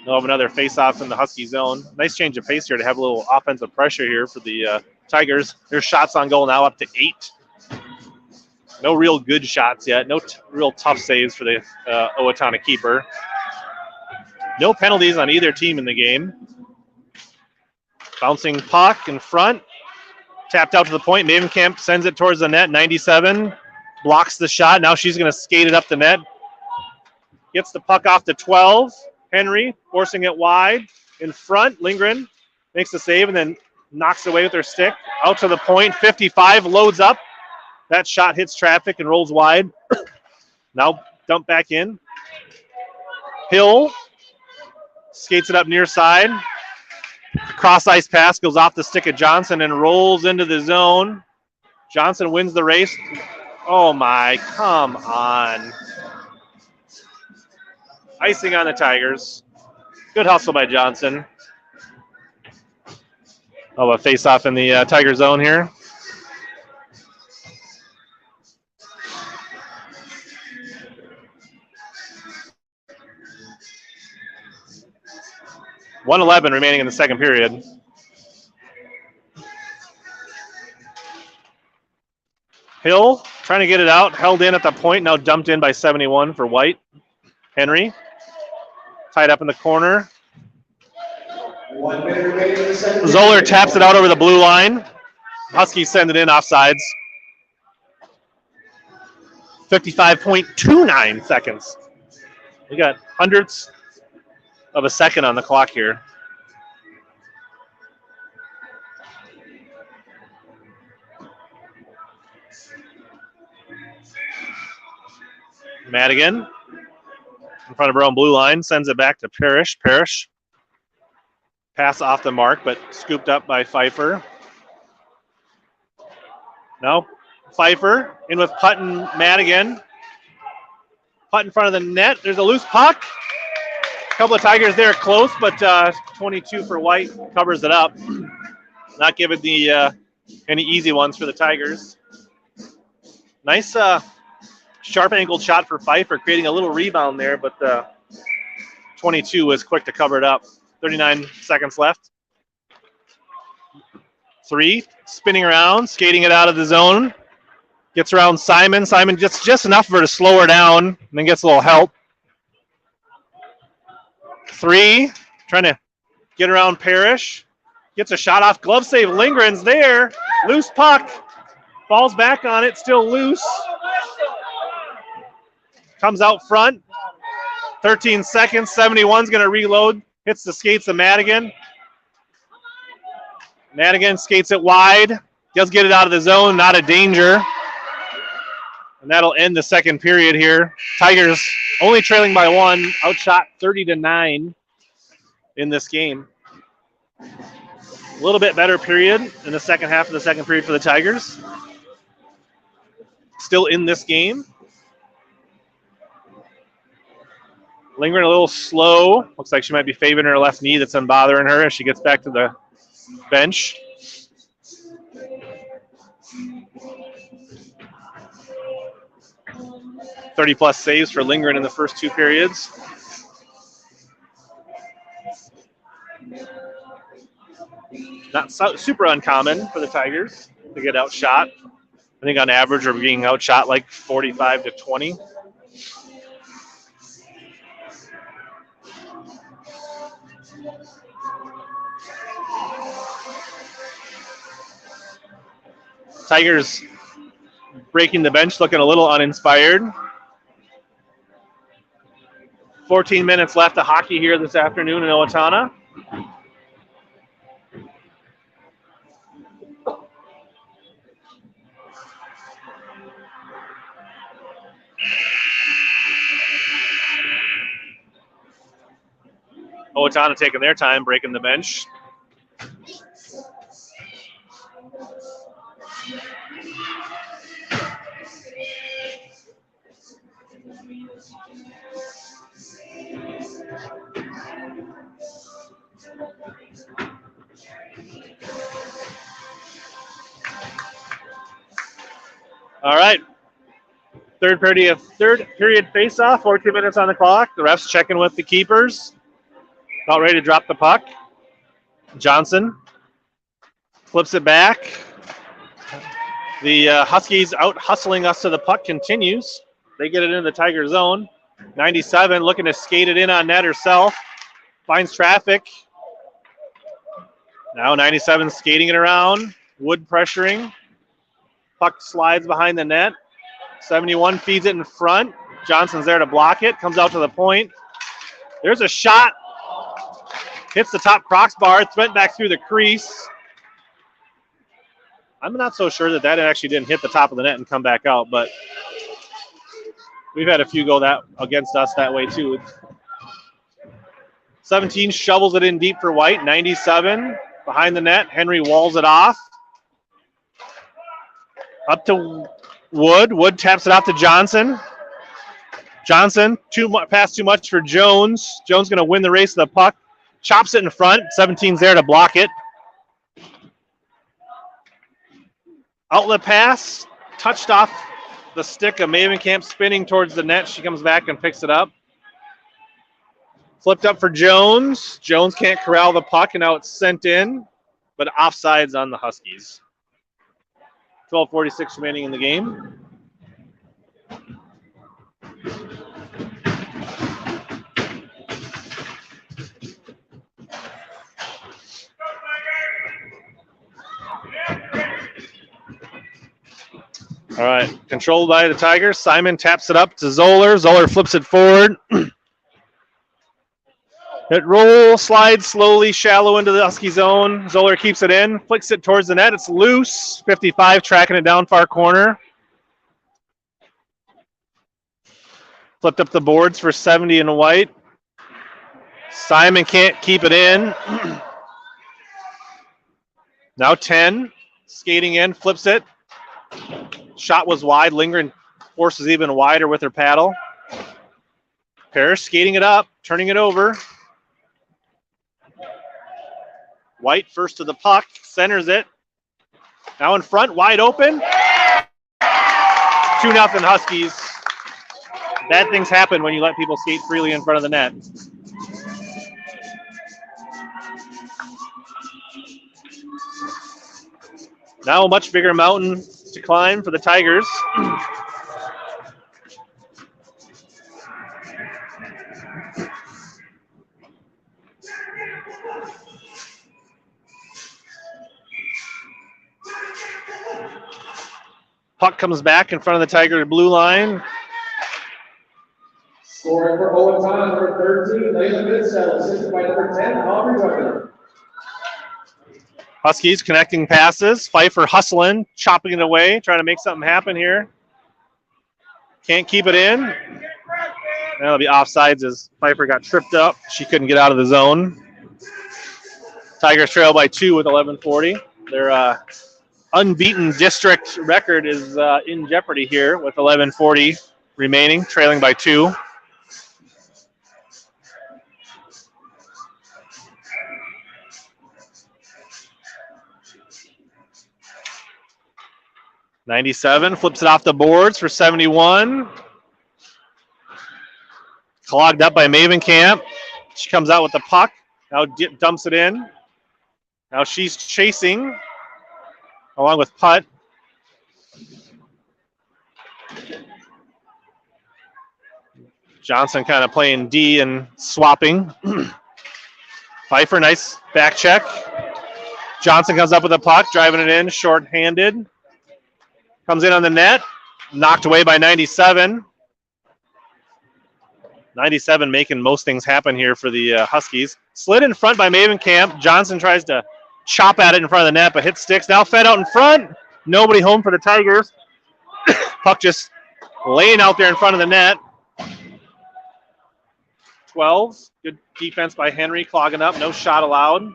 They'll have another face-off in the Husky zone. Nice change of pace here to have a little offensive pressure here for the Tigers. Their shots on goal now up to 8. No real good shots yet. No real tough saves for the Owatonna keeper. No penalties on either team in the game. Bouncing puck in front. Tapped out to the point. Mavenkamp sends it towards the net. 97. Blocks the shot. Now she's going to skate it up the net. Gets the puck off to 12. Henry forcing it wide. In front. Lindgren makes the save and then knocks away with her stick. Out to the point. 55. Loads up. That shot hits traffic and rolls wide. Now dump back in. Hill skates it up near side. Cross ice pass goes off the stick of Johnson and rolls into the zone. Johnson wins the race. Oh my, come on. Icing on the Tigers. Good hustle by Johnson. Oh, a face off in the Tiger zone here. .111 remaining in the second period. Hill trying to get it out, held in at the point, now dumped in by 71 for White. Henry tied up in the corner. 1 minute remaining in the second. Zoller taps it out over the blue line. Huskies send it in offsides. 55.29 seconds. We got hundredths of a second on the clock here. Madigan in front of her own blue line, sends it back to Parrish. Parrish pass off the mark, but scooped up by Pfeiffer. No, Pfeiffer in with Putt and Madigan. Putt in front of the net. There's a loose puck. A couple of Tigers there close, but 22 for White covers it up. Not giving the any easy ones for the Tigers. Nice sharp angled shot for Pfeiffer, creating a little rebound there, but 22 was quick to cover it up. 39 seconds left. 3, spinning around, skating it out of the zone. Gets around Simon. Simon just enough for her to slow her down, and then gets a little help. 3, trying to get around Parrish. Gets a shot off, glove save. Lindgren's there. Loose puck. Falls back on it, still loose. Comes out front. 13 seconds. 71's going to reload. Hits the skates of Madigan. Madigan skates it wide. Does get it out of the zone. Not a danger. And that'll end the second period here. Tigers only trailing by 1. Outshot 30-9 in this game. A little bit better period in the second half of the second period for the Tigers. Still in this game. Lindgren a little slow. Looks like she might be favoring her left knee that's unbothering her as she gets back to the bench. +30 saves for Lindgren in the first 2 periods. Not super uncommon for the Tigers to get outshot. I think on average we're being outshot like 45-20. Tigers breaking the bench, looking a little uninspired. 14 minutes left of hockey here this afternoon in Owatonna. Owatonna taking their time, breaking the bench. All right. Third period face-off, 14 minutes on the clock. The refs checking with the keepers. About ready to drop the puck. Johnson flips it back. The Huskies out hustling us to the puck continues. They get it into the Tiger zone. 97 looking to skate it in on net herself. Finds traffic. Now 97 skating it around. Wood pressuring. Puck slides behind the net. 71 feeds it in front. Johnson's there to block it. Comes out to the point. There's a shot. Hits the top crossbar. It's went back through the crease. I'm not so sure that actually didn't hit the top of the net and come back out, but we've had a few go that against us that way too. 17 shovels it in deep for White. 97 behind the net. Henry walls it off. Up to Wood. Wood taps it out to Johnson. Johnson, pass too much for Jones. Jones going to win the race of the puck. Chops it in front. 17's there to block it. Outlet pass. Touched off the stick of Mavenkamp, spinning towards the net. She comes back and picks it up. Flipped up for Jones. Jones can't corral the puck, and now it's sent in, but offsides on the Huskies. 12:46 remaining in the game. All right, controlled by the Tigers. Simon taps it up to Zoller. Zoller flips it forward. It rolls, slides slowly, shallow into the Husky zone. Zoller keeps it in, flicks it towards the net. It's loose. 55 tracking it down far corner. Flipped up the boards for 70 and White. Simon can't keep it in. Now 10, skating in, flips it. Shot was wide. Lindgren forces even wider with her paddle. Parrish skating it up, turning it over. White first to the puck, centers it. Now in front, wide open. 2-0 Huskies. Bad things happen when you let people skate freely in front of the net. Now a much bigger mountain to climb for the Tigers. Puck comes back in front of the Tiger blue line. Scoring for Owatonna, number 13, Layla Midsell, assisted by number 10, Aubrey Weber. Huskies connecting passes. Pfeiffer hustling, chopping it away, trying to make something happen here. Can't keep it in. That'll be offsides as Pfeiffer got tripped up. She couldn't get out of the zone. Tigers trail by 2 with 11:40. Their unbeaten district record is in jeopardy here with 11:40 remaining, trailing by 2. '97 flips it off the boards for 71. Clogged up by Mavenkamp. She comes out with the puck. Now dumps it in. Now she's chasing along with Putt. Johnson kind of playing D and swapping. Pfeiffer, nice back check. Johnson comes up with the puck, driving it in, short-handed. Comes in on the net, knocked away by 97. 97 making most things happen here for the Huskies. Slid in front by Mavenkamp. Johnson tries to chop at it in front of the net, but hit sticks. Now fed out in front. Nobody home for the Tigers. Puck just laying out there in front of the net. 12. Good defense by Henry, clogging up. No shot allowed.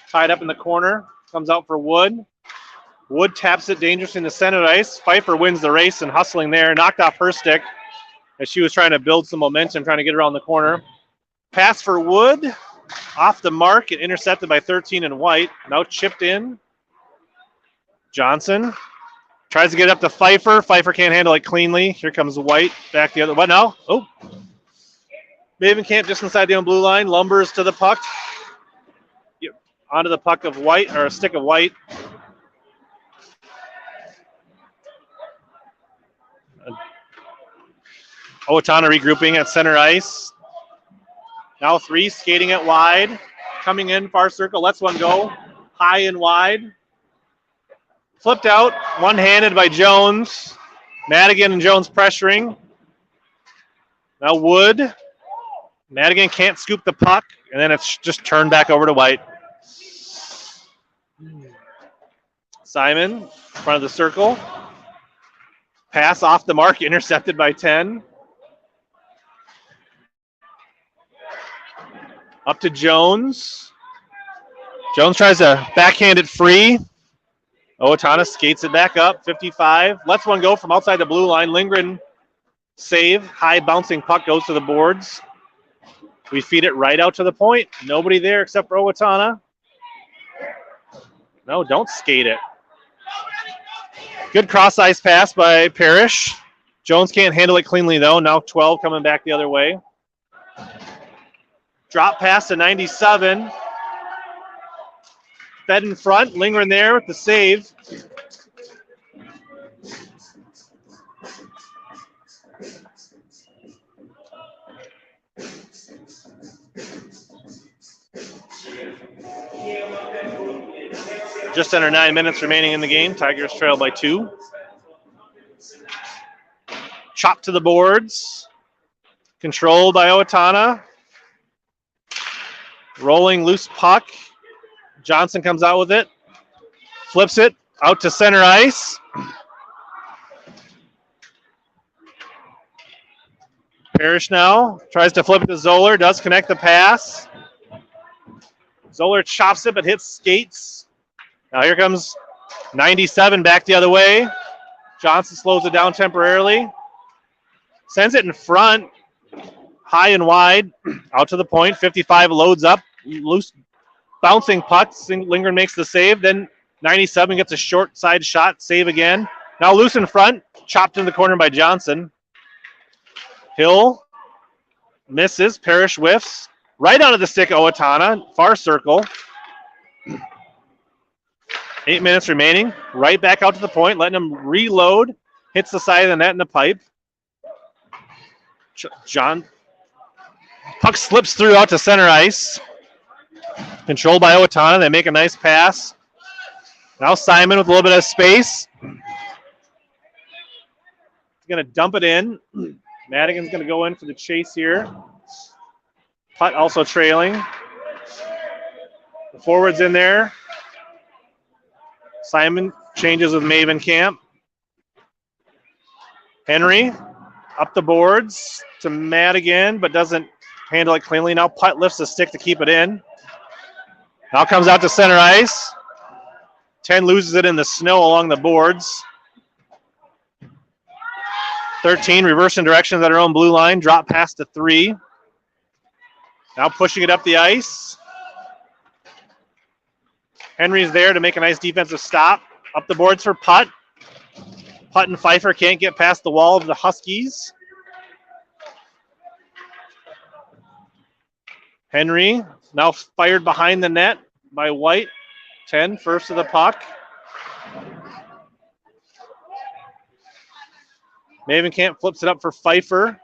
Tied up in the corner. Comes out for Wood. Wood taps it dangerously in the center ice. Pfeiffer wins the race and hustling there. Knocked off her stick as she was trying to build some momentum, trying to get around the corner. Pass for Wood. Off the mark and intercepted by 13 and White. Now chipped in. Johnson Tries to get it up to Pfeiffer. Pfeiffer can't handle it cleanly. Here comes White back the other. What now? Oh. Mavenkamp just inside the own blue line. Lumbers to the puck. Onto the puck of White, or a stick of White. Owatonna regrouping at center ice. Now 3 skating it wide. Coming in far circle. Lets one go. High and wide. Flipped out. One-handed by Jones. Madigan and Jones pressuring. Now Wood. Madigan can't scoop the puck. And then it's just turned back over to White. Simon, in front of the circle. Pass off the mark, intercepted by 10. Up to Jones. Jones tries to backhand it free. Owatonna skates it back up, 55. Lets one go from outside the blue line. Lindgren save. High bouncing puck goes to the boards. We feed it right out to the point. Nobody there except for Owatonna. No, don't skate it. Good cross-ice pass by Parrish. Jones can't handle it cleanly, though. Now 12 coming back the other way. Drop pass to 97. Fed in front. Lindgren there with the save. Just under 9 minutes remaining in the game. Tigers trail by 2. Chop to the boards. Controlled by Owatonna. Rolling loose puck. Johnson comes out with it. Flips it out to center ice. Parrish now tries to flip it to Zoller. Does connect the pass. Zoller chops it but hits skates. Now here comes 97 back the other way. Johnson slows it down temporarily. Sends it in front. High and wide. Out to the point. 55 loads up. Loose bouncing puck. Lindgren makes the save. Then 97 gets a short side shot. Save again. Now loose in front. Chopped in the corner by Johnson. Hill misses. Parrish whiffs. Right onto the stick of Owatonna. Far circle. 8 minutes remaining. Right back out to the point. Letting him reload. Hits the side of the net in the pipe. Puck slips through out to center ice. Controlled by Owatonna. They make a nice pass. Now Simon with a little bit of space. He's going to dump it in. Madigan's going to go in for the chase here. Putt also trailing. The forward's in there. Simon changes with Mavenkamp. Henry up the boards to Madigan, but doesn't handle it cleanly. Now Putt lifts the stick to keep it in. Now comes out to center ice. 10 loses it in the snow along the boards. 13 reversing directions at our own blue line. Drop pass to 3. Now pushing it up the ice. Henry's there to make a nice defensive stop. Up the boards for Putt. Putt and Pfeiffer can't get past the wall of the Huskies. Henry now fired behind the net by White. 10 first of the puck. Mavenkamp flips it up for Pfeiffer.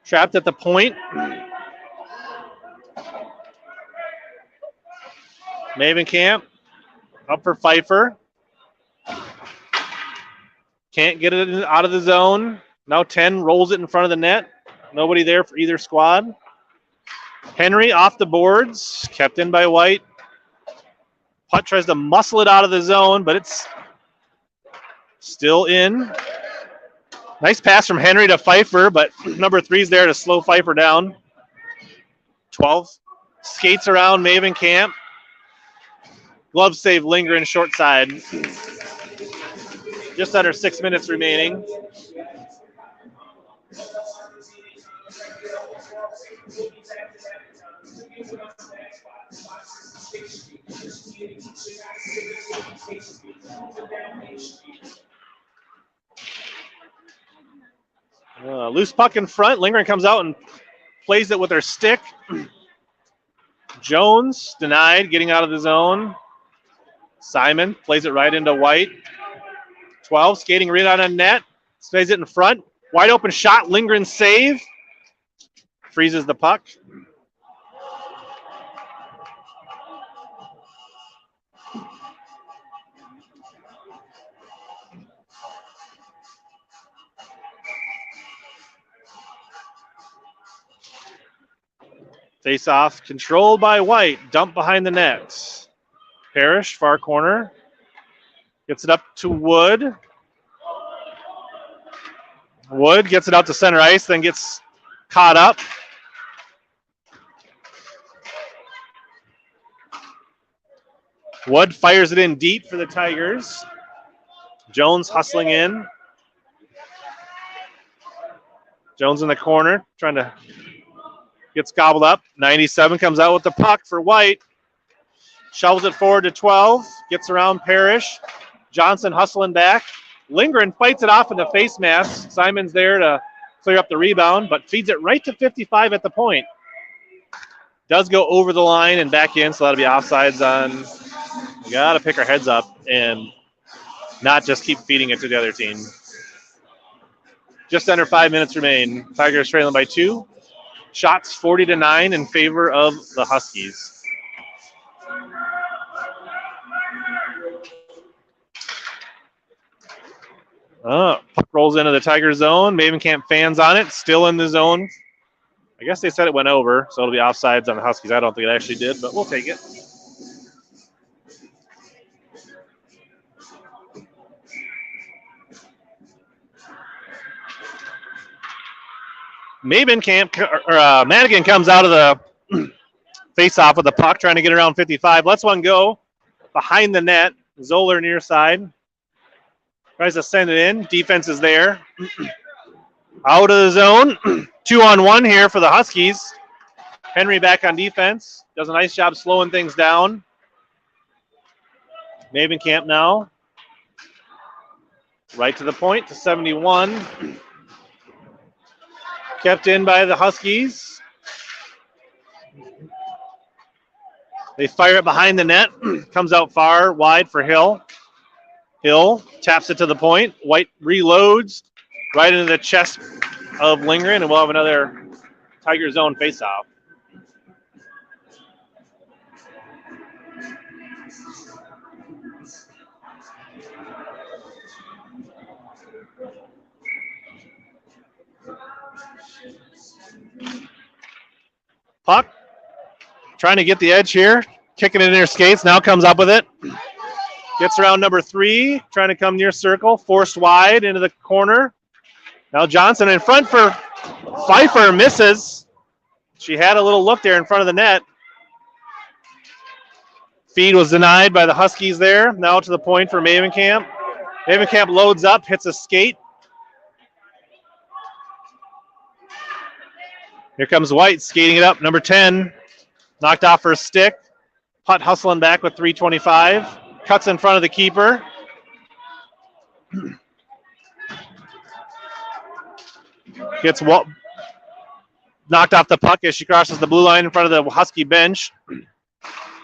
Trapped at the point. Mavenkamp up for Pfeiffer. Can't get it out of the zone. Now 10 rolls it in front of the net. Nobody there for either squad. Henry off the boards. Kept in by White. Putt tries to muscle it out of the zone, but it's still in. Nice pass from Henry to Pfeiffer, but number 3's there to slow Pfeiffer down. 12 skates around Mavenkamp. Glove save Lindgren short side. Just under 6 minutes remaining. Loose puck in front. Lindgren comes out and plays it with her stick. Jones denied, getting out of the zone. Simon plays it right into White. 12, skating right on a net. Stays it in front. Wide open shot. Lindgren save. Freezes the puck. Face off, controlled by White. Dump behind the net. Parrish, far corner. Gets it up to Wood. Wood gets it out to center ice, then gets caught up. Wood fires it in deep for the Tigers. Jones hustling in. Jones in the corner, trying to gets gobbled up. 97 comes out with the puck for White. Shovels it forward to 12. Gets around Parrish. Johnson hustling back. Lindgren fights it off in the face mask. Simon's there to clear up the rebound, but feeds it right to 55 at the point. Does go over the line and back in, so that'll be offsides on. We got to pick our heads up and not just keep feeding it to the other team. Just under 5 minutes remain. Tigers trailing by 2. Shots 40-9 in favor of the Huskies. Puck rolls into the Tiger zone. Mavenkamp fans on it, still in the zone. I guess they said it went over, so it'll be offsides on the Huskies. I don't think it actually did, but we'll take it. Madigan comes out of the face-off with the puck, trying to get around 55. Lets one go behind the net. Zoller near side. Tries to send it in. Defense is there. Out of the zone. 2-on-1 here for the Huskies. Henry back on defense. Does a nice job slowing things down. Mavenkamp now. Right to the point to 71. Kept in by the Huskies. They fire it behind the net. Comes out far, wide for Hill. Hill taps it to the point. White reloads right into the chest of Lindgren, and we'll have another Tiger zone faceoff. Puck trying to get the edge here, kicking it in her skates. Now comes up with it. Gets around number 3, trying to come near circle. Forced wide into the corner. Now Johnson in front for Pfeiffer, misses. She had a little look there in front of the net. Feed was denied by the Huskies there. Now to the point for Mavenkamp. Mavenkamp loads up, hits a skate. Here comes White skating it up. Number 10 knocked off her stick. Putt hustling back with 3:25. Cuts in front of the keeper. Gets knocked off the puck as she crosses the blue line in front of the Husky bench.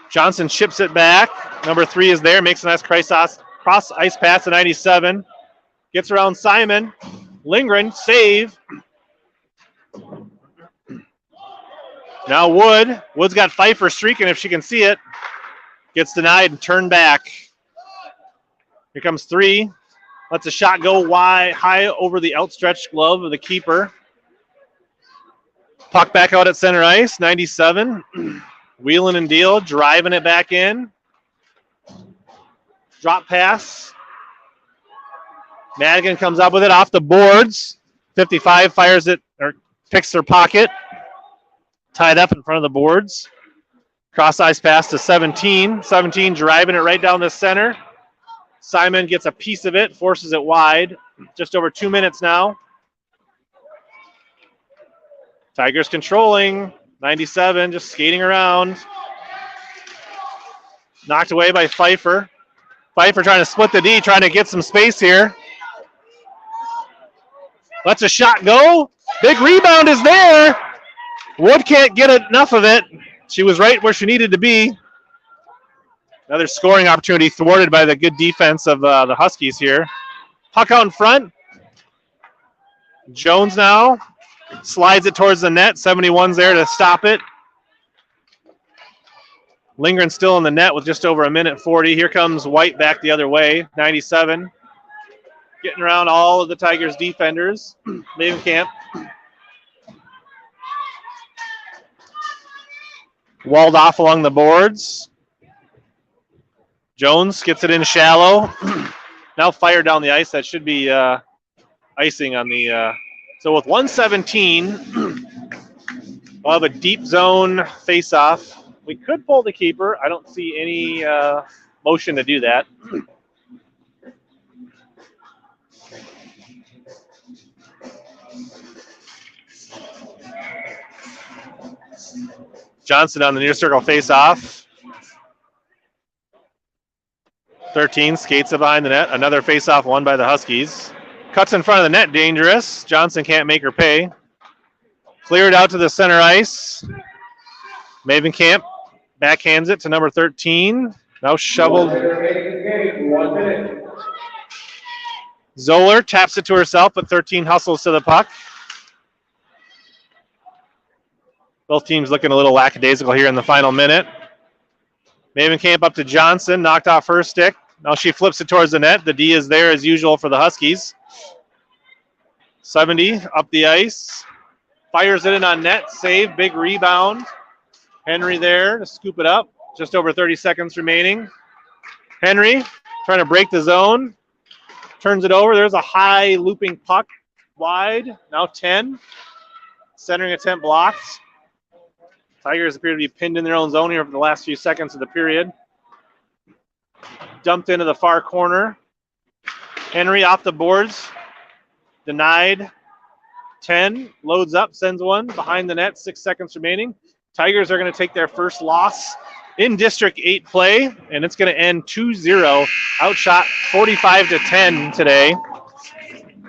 Johnson chips it back. Number 3 is there. Makes a nice cross ice pass to 97. Gets around Simon. Lindgren, save. Now Wood. Wood's got Pfeiffer streaking if she can see it. Gets denied and turned back. Here comes 3. Lets a shot go wide, high over the outstretched glove of the keeper. Puck back out at center ice, 97. Wheeling and deal, driving it back in. Drop pass. Madigan comes up with it off the boards. 55 fires it, or picks her pocket. Tied up in front of the boards. Cross ice pass to 17. 17 driving it right down the center. Simon gets a piece of it, forces it wide. Just over 2 minutes now. Tigers controlling. 97 just skating around. Knocked away by Pfeiffer. Pfeiffer trying to split the D, trying to get some space here. Lets a shot go. Big rebound is there. Wood can't get enough of it. She was right where she needed to be. Another scoring opportunity thwarted by the good defense of the Huskies here. Puck out in front. Jones now slides it towards the net. 71's there to stop it. Lingering still in the net with just over a minute 40. Here comes White back the other way. 97. Getting around all of the Tigers defenders. Mavenkamp. Walled off along the boards. Jones gets it in shallow. Now fired down the ice. That should be icing on the... so with 1:17, we'll have a deep zone face-off. We could pull the keeper. I don't see any motion to do that. Johnson on the near circle face-off. 13 skates it behind the net. Another face-off won by the Huskies. Cuts in front of the net, dangerous. Johnson can't make her pay. Cleared out to the center ice. Mavenkamp backhands it to number 13. Now shoveled. 1 minute. Zoller taps it to herself, but 13 hustles to the puck. Both teams looking a little lackadaisical here in the final minute. Mavenkamp up to Johnson, knocked off her stick. Now she flips it towards the net. The D is there as usual for the Huskies. 70 up the ice. Fires it in on net. Save, big rebound. Henry there to scoop it up. Just over 30 seconds remaining. Henry trying to break the zone. Turns it over. There's a high looping puck. Wide. Now 10. Centering attempt blocked. Tigers appear to be pinned in their own zone here for the last few seconds of the period. Dumped into the far corner. Henry off the boards. Denied. 10. Loads up. Sends one. Behind the net. 6 seconds remaining. Tigers are going to take their first loss in District 8 play, and it's going to end 2-0. Outshot 45-10 today.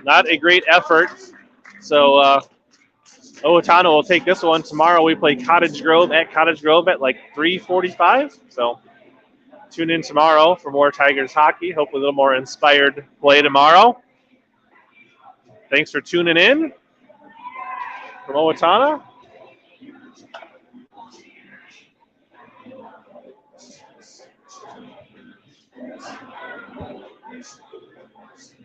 Not a great effort. So, Owatonna will take this one. Tomorrow we play Cottage Grove at like 3:45. So tune in tomorrow for more Tigers hockey. Hopefully a little more inspired play tomorrow. Thanks for tuning in from Owatonna.